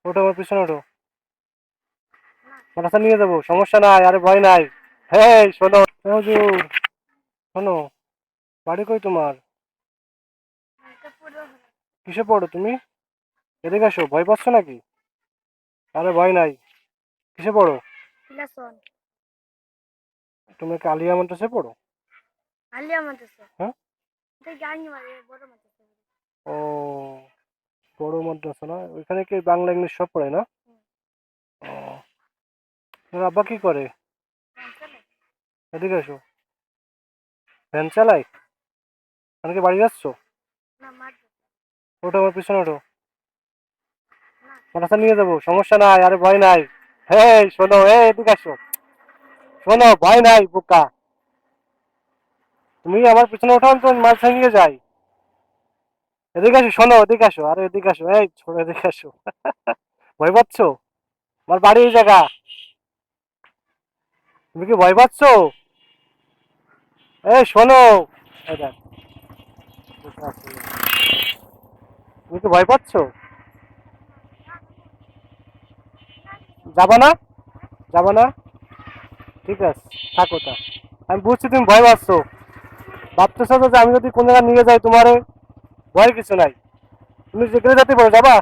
ওঠো, আমার পিছনে ওঠো। মাদ্রাসা নিয়ে যাবো, সমস্যা নাই, আরে ভয় নাই। হ্যাঁ শোনো, হুজুর শোনো, বাড়ি কই তোমার? কিসে পড়ো তুমি? এদিকে আসো, ভয় পাচ্ছ নাকি? আরে ভয় নাই, কিসে পড়ো? তুমি কি আলিয়া মাদ্রাসায় পড়ো? হ্যাঁ। ও, বড় মাদ্রাসা না, ওইখানে কি বাংলা ইংলিশ সব পড়ে না? ও, তোমার আব্বা কি করে? এদিকে আসো। ভ্যান চালাই? কি বাড়ি যাচ্ছ? ওঠো, আমার পিছনে ওঠো। মাদ্রাসা নিয়ে যাবো, সমস্যা নাই, আরে ভয় নাই। হ্যাঁ শোনো, এদিকে আসো। শোনো, ভয় নাই বোকা। তুমি আমার পিছনে ওঠো, আমি তোমার মাঝখানে নিয়ে যাই। এদিকে আসো, শোনো, এদিকে আসো, আরে এদিকে আসো, এই ছোট, এদিকে আসো। ভয় পাচ্ছ? আমার বাড়ি এই জায়গা। তুমি কি ভয় পাচ্ছ? এই শোনো, এই দেখ, তুমি কি ভয় পাচ্ছ? যাবা না? যাবা না? ঠিক আছে, থাকো তা। আমি বুঝছি তুমি ভয় পাচ্ছ, ভাবতেছো তো যে আমি যদি কোন জায়গায় নিয়ে যাই তোমারে, ভয়ের কিছু নাই। তুমি যেখানে যেতে পারো, যাবা?